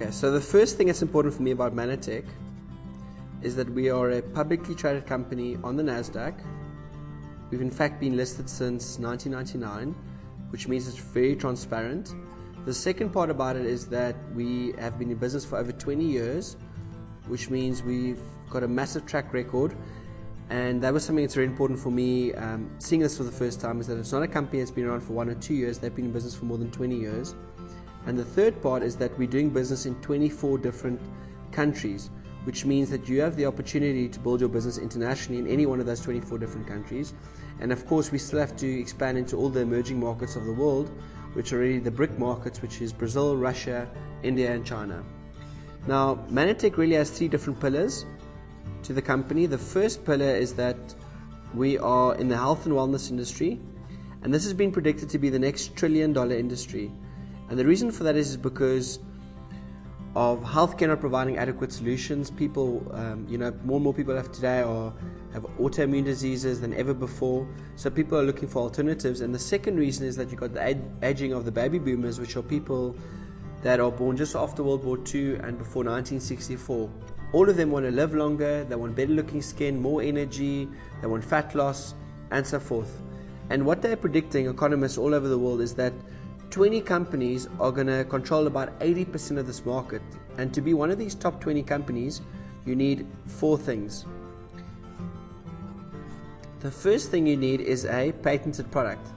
Okay, so the first thing that's important for me about Mannatech is that we are a publicly traded company on the Nasdaq. We've in fact been listed since 1999, which means it's very transparent. The second part about it is that we have been in business for over 20 years, which means we've got a massive track record. And that was something that's very important for me, seeing this for the first time, is that it's not a company that's been around for 1 or 2 years. They've been in business for more than 20 years. And the third part is that we're doing business in 24 different countries, which means that you have the opportunity to build your business internationally in any one of those 24 different countries. And of course, we still have to expand into all the emerging markets of the world, which are really the BRIC markets, which is Brazil, Russia, India, and China. Now, Mannatech really has 3 different pillars to the company. The first pillar is that we are in the health and wellness industry, and this has been predicted to be the next $1 trillion industry. And the reason for that is because of healthcare not providing adequate solutions. People, more and more people have autoimmune diseases than ever before. So people are looking for alternatives. And the second reason is that you've got the aging of the baby boomers, which are people that are born just after World War II and before 1964. All of them want to live longer, they want better looking skin, more energy, they want fat loss, and so forth. And what they're predicting, economists all over the world, is that 20 companies are going to control about 80% of this market. And to be one of these top 20 companies, you need 4 things. The first thing you need is a patented product.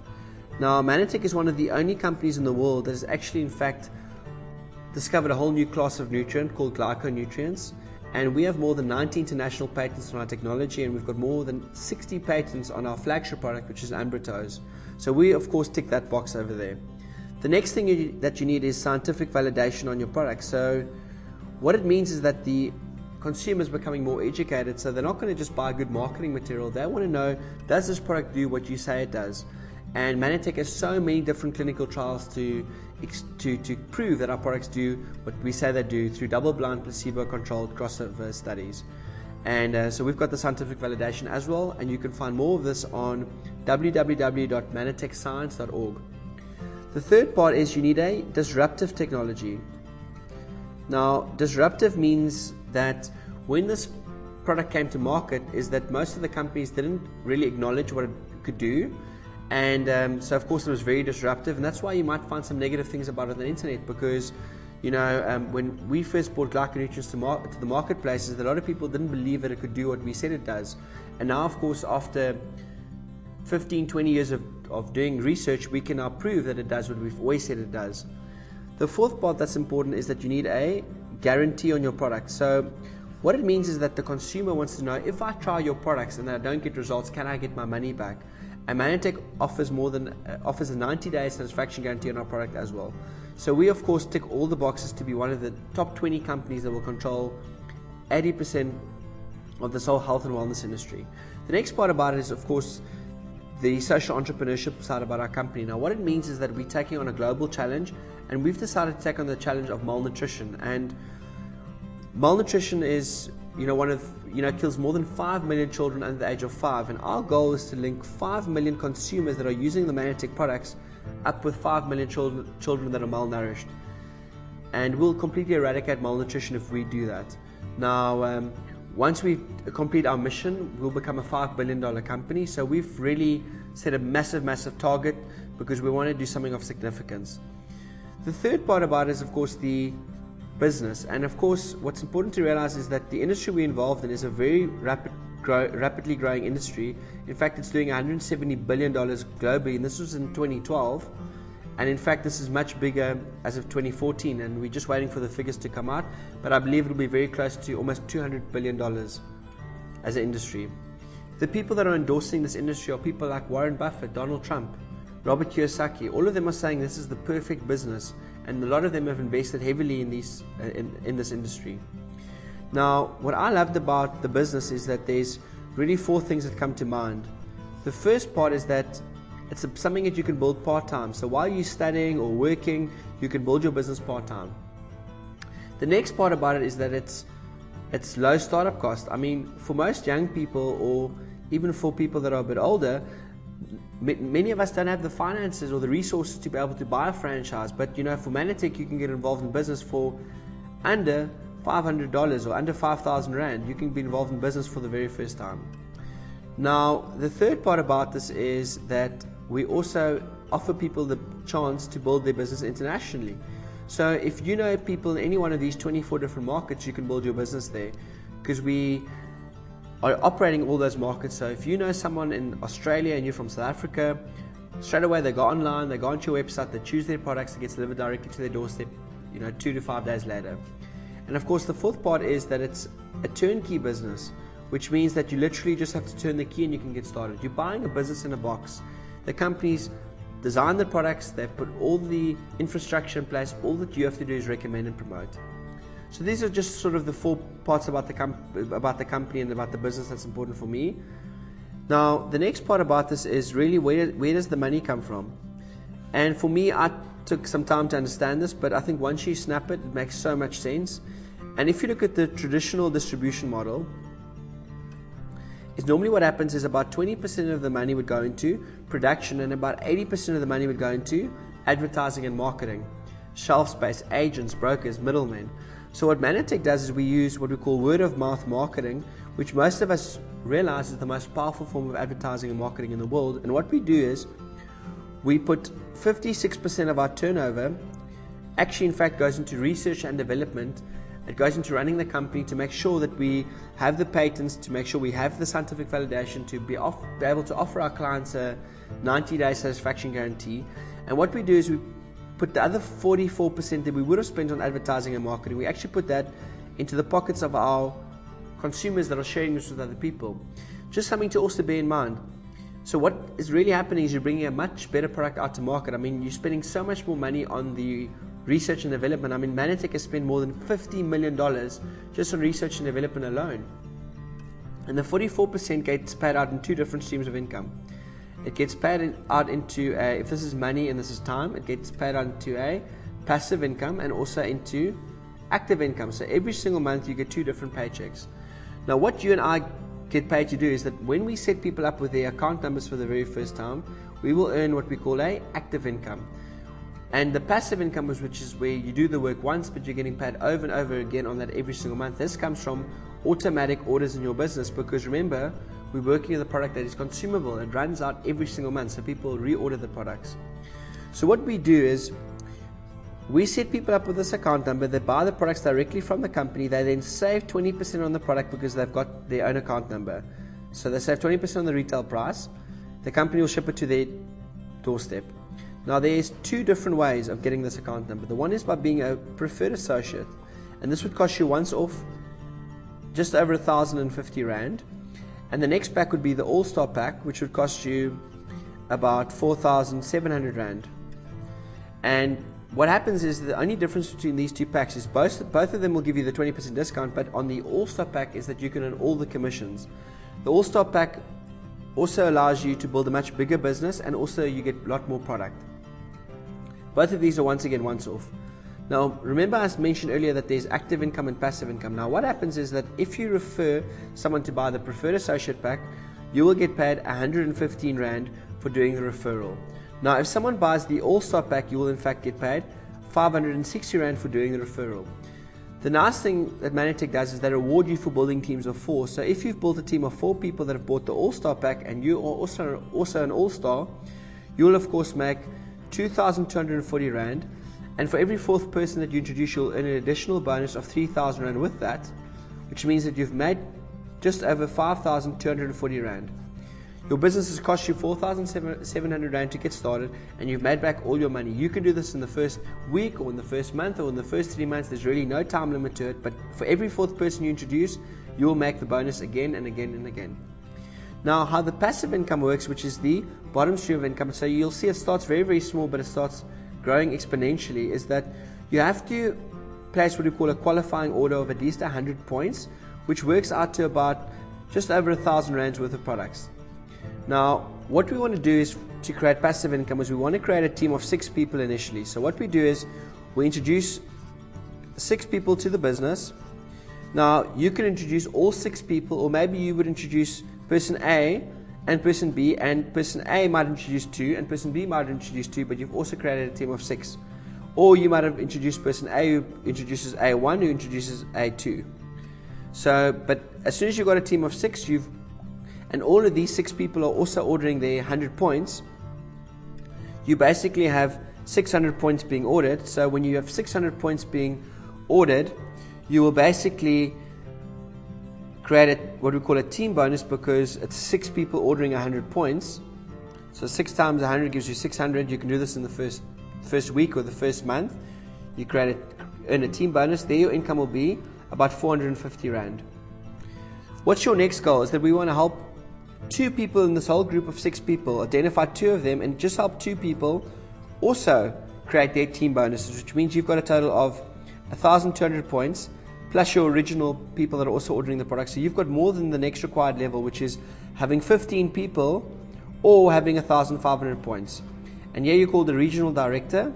Now, Mannatech is one of the only companies in the world that has actually, in fact, discovered a whole new class of nutrient called glyconutrients. And we have more than 90 international patents on our technology, and we've got more than 60 patents on our flagship product, which is Ambritose. So we, of course, tick that box over there. The next thing that you need is scientific validation on your product. So what it means is that the consumer is becoming more educated, so they're not going to just buy good marketing material. They want to know, does this product do what you say it does? And Mannatech has so many different clinical trials to prove that our products do what we say they do through double-blind, placebo-controlled crossover studies. And so we've got the scientific validation as well, and you can find more of this on www.mannatechscience.org. The third part is you need a disruptive technology. Now, disruptive means that when this product came to market, is that most of the companies didn't really acknowledge what it could do. And so of course it was very disruptive, and that's why you might find some negative things about it on the internet, because when we first brought glyconutrients to the marketplaces, a lot of people didn't believe that it could do what we said it does. And now, of course, after 15-20 years of doing research, we can now prove that it does what we've always said it does. The fourth part that's important is that you need a guarantee on your product. So what it means is that the consumer wants to know, if I try your products and I don't get results, can I get my money back? And Mannatech offers a 90-day satisfaction guarantee on our product as well. So we, of course, tick all the boxes to be one of the top 20 companies that will control 80% of this whole health and wellness industry. The next part about it is, of course, the social entrepreneurship side about our company. Now, what it means is that we're taking on a global challenge, and we've decided to take on the challenge of malnutrition. And malnutrition is kills more than 5 million children under the age of 5, and our goal is to link 5 million consumers that are using the Mannatech products up with 5 million children that are malnourished. And we'll completely eradicate malnutrition if we do that. Now, once we complete our mission, we'll become a $5 billion company. So we've really set a massive target, because we want to do something of significance. The third part about it is, of course, the business. And of course, what's important to realize is that the industry we're involved in is a very rapidly growing industry. In fact, it's doing $170 billion globally, and this was in 2012. And in fact, this is much bigger as of 2014, and we're just waiting for the figures to come out. But I believe it'll be very close to almost $200 billion as an industry. The people that are endorsing this industry are people like Warren Buffett, Donald Trump, Robert Kiyosaki. All of them are saying this is the perfect business, and a lot of them have invested heavily in this industry. Now, what I loved about the business is that there's really 4 things that come to mind. The first part is that it's something that you can build part-time. So while you're studying or working, you can build your business part-time. The next part about it is that it's low startup cost. I mean, for most young people, or even for people that are a bit older, many of us don't have the finances or the resources to be able to buy a franchise. But for Mannatech, you can get involved in business for under $500 or under 5,000 Rand, you can be involved in business for the very first time. Now, the third part about this is that we also offer people the chance to build their business internationally. So if you know people in any one of these 24 different markets, you can build your business there, because we are operating all those markets. So if you know someone in Australia and you're from South Africa, straight away they go online, they go onto your website, they choose their products, it gets delivered directly to their doorstep, 2 to 5 days later. And of course the fourth part is that it's a turnkey business, which means that you literally just have to turn the key and you can get started. You're buying a business in a box. The companies design the products, they've put all the infrastructure in place, all that you have to do is recommend and promote. So these are just sort of the 4 parts about the company and about the business that's important for me. Now the next part about this is really where does the money come from? And for me, I took some time to understand this, but I think once you snap it, it makes so much sense. And if you look at the traditional distribution model, is normally what happens is about 20% of the money would go into production and about 80% of the money would go into advertising and marketing, shelf space, agents, brokers, middlemen. So what Mannatech does is we use what we call word of mouth marketing, which most of us realize is the most powerful form of advertising and marketing in the world. And what we do is we put 56% of our turnover actually in fact goes into research and development. It goes into running the company to make sure that we have the patents, to make sure we have the scientific validation, to be able to offer our clients a 90-day satisfaction guarantee. And what we do is we put the other 44% that we would have spent on advertising and marketing, we actually put that into the pockets of our consumers that are sharing this with other people. Just something to also bear in mind. So what is really happening is you're bringing a much better product out to market. I mean, you're spending so much more money on the research and development. I mean, Mannatech has spent more than $50 million just on research and development alone. And the 44% gets paid out in 2 different streams of income. It gets paid out into if this is money and this is time, it gets paid out into a passive income and also into active income. So every single month you get 2 different paychecks. Now what you and I get paid to do is that when we set people up with their account numbers for the very first time, we will earn what we call a active income. And the passive income, which is where you do the work once but you're getting paid over and over again on that every single month. This comes from automatic orders in your business, because remember, we're working with a product that is consumable. It runs out every single month, so people reorder the products. So what we do is we set people up with this account number. They buy the products directly from the company. They then save 20% on the product because they've got their own account number. So they save 20% on the retail price. The company will ship it to their doorstep. Now there's 2 different ways of getting this account number. The one is by being a preferred associate, and this would cost you once off just over 1,050 Rand. And the next pack would be the All-Star pack, which would cost you about 4,700 Rand. And what happens is the only difference between these 2 packs is both of them will give you the 20% discount, but on the All-Star pack is that you can earn all the commissions. The All-Star pack also allows you to build a much bigger business, and also you get a lot more product. Both of these are once again once off. Now remember, I mentioned earlier that there's active income and passive income. Now what happens is that if you refer someone to buy the preferred associate pack, you will get paid 115 Rand for doing the referral. Now if someone buys the All-Star pack, you will in fact get paid 560 Rand for doing the referral. The nice thing that Mannatech does is they reward you for building teams of 4. So if you've built a team of 4 people that have bought the All-Star pack and you are also an All-Star, you will of course make 2,240 Rand, and for every 4th person that you introduce, you'll earn an additional bonus of 3,000 Rand with that, which means that you've made just over 5,240 Rand. Your business has cost you 4,700 Rand to get started, and you've made back all your money. You can do this in the first week or in the first month or in the first 3 months. There's really no time limit to it, but for every 4th person you introduce, you'll make the bonus again and again and again. Now how the passive income works, which is the bottom stream of income, so you'll see it starts very, very small, but it starts growing exponentially, is that you have to place what we call a qualifying order of at least 100 points, which works out to about just over 1,000 Rands worth of products. Now what we want to do is to create passive income is we want to create a team of 6 people initially. So what we do is we introduce 6 people to the business. Now you can introduce all 6 people, or maybe you would introduce person A and person B, and person A might introduce 2 and person B might introduce 2, but you've also created a team of 6. Or you might have introduced person A who introduces A1 who introduces A2. So, but as soon as you've got a team of 6, and all of these 6 people are also ordering their 100 points, you basically have 600 points being ordered. So when you have 600 points being ordered, you will basically create what we call a team bonus, because it's 6 people ordering 100 points. So 6 times 100 gives you 600. You can do this in the first week or the first month. You earn a team bonus. There your income will be about 450 Rand. What's your next goal? Is that we want to help 2 people in this whole group of 6 people, identify 2 of them, and just help 2 people also create their team bonuses, which means you've got a total of 1,200 points plus your original people that are also ordering the product. So you've got more than the next required level, which is having 15 people or having 1,500 points. And here you're called the regional director.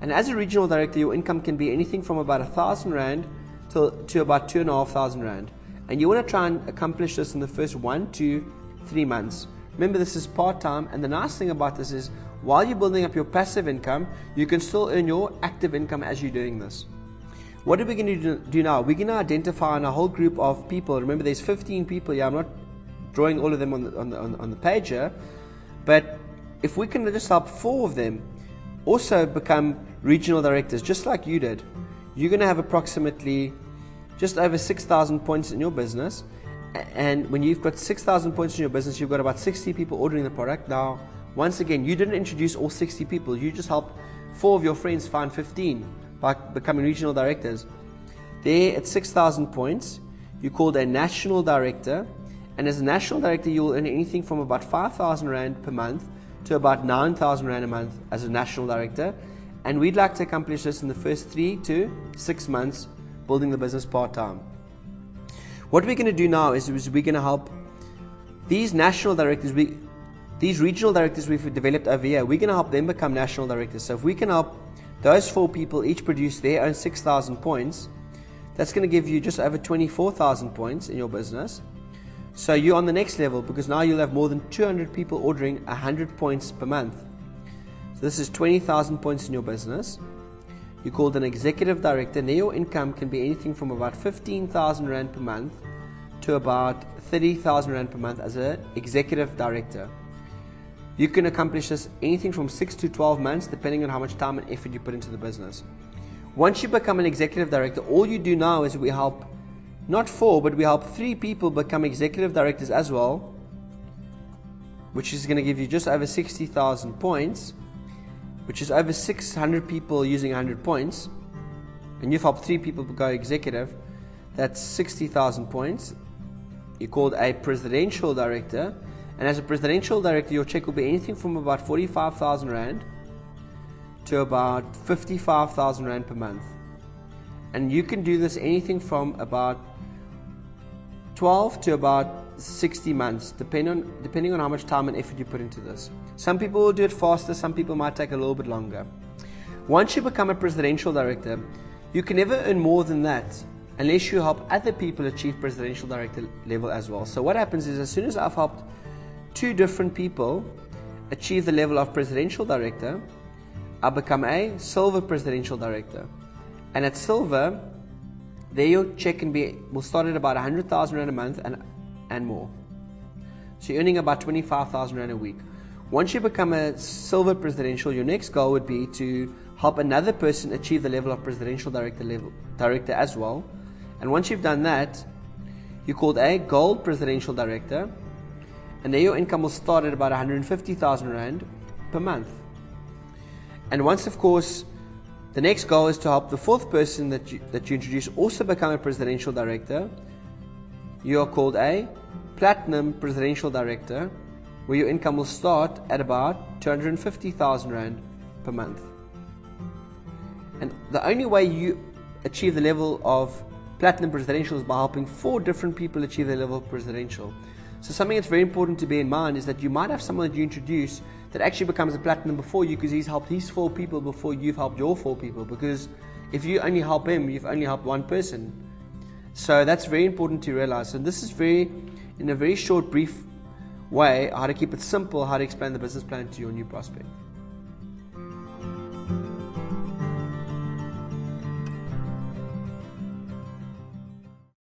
And as a regional director, your income can be anything from about 1,000 Rand to about 2,500 Rand. And you want to try and accomplish this in the first 1 to 3 months. Remember, this is part-time, and the nice thing about this is while you're building up your passive income, you can still earn your active income as you're doing this. What are we going to do now? We're going to identify on a whole group of people. Remember, there's 15 people here. I'm not drawing all of them on the page here, but if we can just help 4 of them also become regional directors, just like you did, you're going to have approximately just over 6,000 points in your business. And when you've got 6,000 points in your business, you've got about 60 people ordering the product. Now, once again, you didn't introduce all 60 people. You just helped 4 of your friends find 15 by becoming regional directors. There, at 6,000 points, you're called a national director. And as a national director, you will earn anything from about 5,000 Rand per month to about 9,000 Rand a month as a national director. And we'd like to accomplish this in the first 3 to 6 months, building the business part-time. What we're going to do now is we're going to help these national directors, these regional directors we've developed over here, we're going to help them become national directors. So if we can help those 4 people each produce their own 6,000 points, that's going to give you just over 24,000 points in your business. So you're on the next level, because now you'll have more than 200 people ordering 100 points per month. So this is 20,000 points in your business. You're called an executive director, and your income can be anything from about 15,000 Rand per month to about 30,000 Rand per month as an executive director. You can accomplish this anything from 6 to 12 months, depending on how much time and effort you put into the business. Once you become an executive director, all you do now is we help not 4, but we help 3 people become executive directors as well, which is going to give you just over 60,000 points, which is over 600 people using 100 points, and you've helped 3 people go executive. That's 60,000 points. You're called a presidential director, and as a presidential director, your check will be anything from about 45,000 Rand to about 55,000 Rand per month. And you can do this anything from about 12 to about 60 months, depending on how much time and effort you put into this. Some people will do it faster, some people might take a little bit longer. Once you become a presidential director, you can never earn more than that unless you help other people achieve presidential director level as well. So what happens is, as soon as I've helped 2 different people achieve the level of presidential director, I become a silver presidential director. And at silver, there your check will start at about 100,000 Rand a month and more. So you're earning about 25,000 Rand a week. Once you become a silver presidential, your next goal would be to help another person achieve the level of presidential director as well. And once you've done that, you're called a gold presidential director, and there your income will start at about 150,000 Rand per month. And once, of course, the next goal is to help the 4th person that you introduce also become a presidential director. You are called a platinum presidential director, where your income will start at about 250,000 Rand per month. And the only way you achieve the level of platinum presidential is by helping 4 different people achieve the level of presidential. So something that's very important to bear in mind is that you might have someone that you introduce that actually becomes a platinum before you, because he's helped these 4 people before you've helped your 4 people. Because if you only help him, you've only helped 1 person. So that's very important to realize. And this is in a very short, brief way, how to keep it simple, how to explain the business plan to your new prospect.